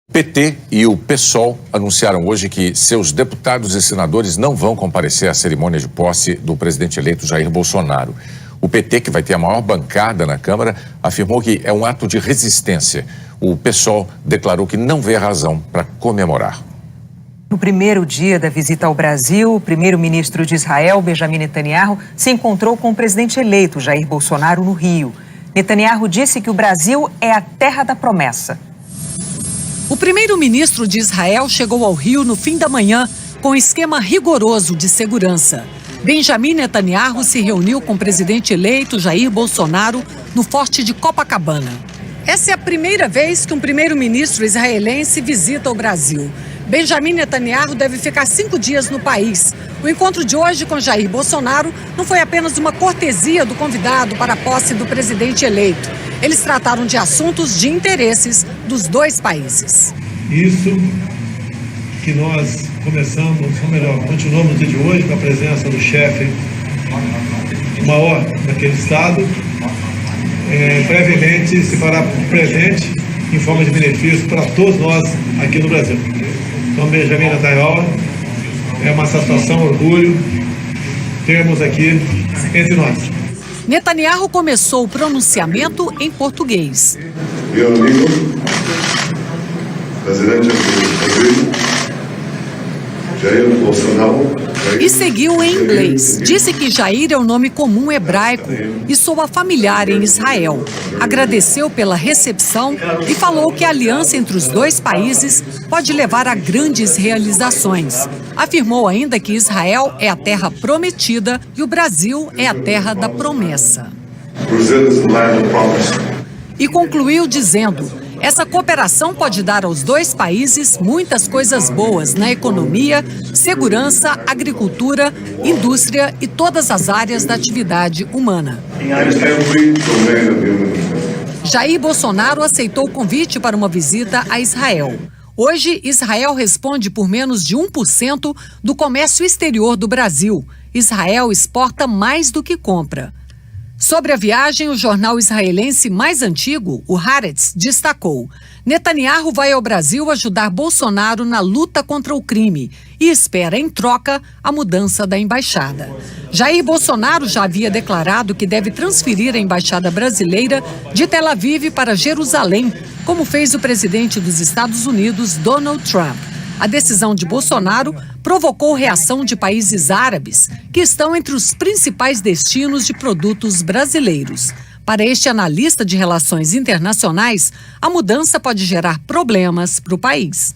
PT e o PSOL anunciaram hoje que seus deputados e senadores não vão comparecer à cerimônia de posse do presidente eleito Jair Bolsonaro. O PT, que vai ter a maior bancada na Câmara, afirmou que é um ato de resistência. O PSOL declarou que não vê razão para comemorar. No primeiro dia da visita ao Brasil, o primeiro-ministro de Israel, Benjamin Netanyahu, se encontrou com o presidente eleito Jair Bolsonaro no Rio. Netanyahu disse que o Brasil é a terra da promessa. O primeiro-ministro de Israel chegou ao Rio no fim da manhã com um esquema rigoroso de segurança. Benjamin Netanyahu se reuniu com o presidente eleito Jair Bolsonaro no Forte de Copacabana. Essa é a primeira vez que um primeiro-ministro israelense visita o Brasil. Benjamin Netanyahu deve ficar 5 dias no país. O encontro de hoje com Jair Bolsonaro não foi apenas uma cortesia do convidado para a posse do presidente eleito. Eles trataram de assuntos de interesses dos dois países. Isso que nós começamos, ou melhor, continuamos no dia de hoje com a presença do chefe maior daquele estado, brevemente se fará presente em forma de benefício para todos nós aqui no Brasil. Então, Benjamin Netanyahu, é uma satisfação, orgulho termos aqui entre nós. Netanyahu começou o pronunciamento em português. Meu amigo, presidente do Brasil, Jair Bolsonaro. E seguiu em inglês. Disse que Jair é um nome comum hebraico e soa familiar em Israel. Agradeceu pela recepção e falou que a aliança entre os dois países pode levar a grandes realizações. Afirmou ainda que Israel é a terra prometida e o Brasil é a terra da promessa. E concluiu dizendo: essa cooperação pode dar aos dois países muitas coisas boas na economia, segurança, agricultura, indústria e todas as áreas da atividade humana. Jair Bolsonaro aceitou o convite para uma visita a Israel. Hoje, Israel responde por menos de 1% do comércio exterior do Brasil. Israel exporta mais do que compra. Sobre a viagem, o jornal israelense mais antigo, o Haaretz, destacou: Netanyahu vai ao Brasil ajudar Bolsonaro na luta contra o crime e espera, em troca, a mudança da embaixada. Jair Bolsonaro já havia declarado que deve transferir a embaixada brasileira de Tel Aviv para Jerusalém, como fez o presidente dos Estados Unidos, Donald Trump. A decisão de Bolsonaro provocou reação de países árabes, que estão entre os principais destinos de produtos brasileiros. Para este analista de relações internacionais, a mudança pode gerar problemas para o país.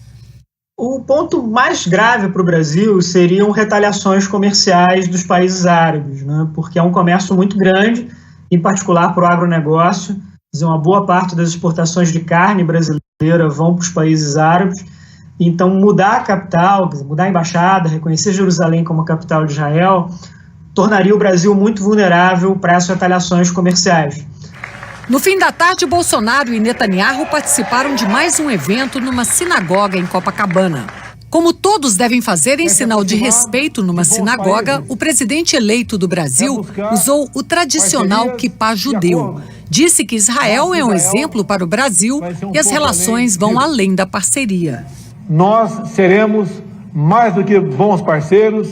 O ponto mais grave para o Brasil seriam retaliações comerciais dos países árabes, né? Porque é um comércio muito grande, em particular para o agronegócio. Uma boa parte das exportações de carne brasileira vão para os países árabes. Então, mudar a capital, mudar a embaixada, reconhecer Jerusalém como a capital de Israel, tornaria o Brasil muito vulnerável para essas retaliações comerciais. No fim da tarde, Bolsonaro e Netanyahu participaram de mais um evento numa sinagoga em Copacabana. Como todos devem fazer em sinal de respeito numa sinagoga, o presidente eleito do Brasil usou o tradicional quipá judeu. Disse que Israel é um exemplo para o Brasil e as relações vão além da parceria. Nós seremos mais do que bons parceiros,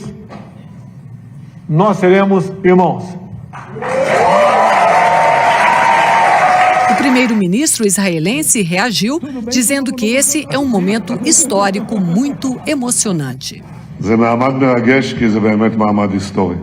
nós seremos irmãos. O primeiro-ministro israelense reagiu, dizendo que esse é um momento histórico muito emocionante. זה מעמד מרגש כי זה באמת מעמד היסטורי.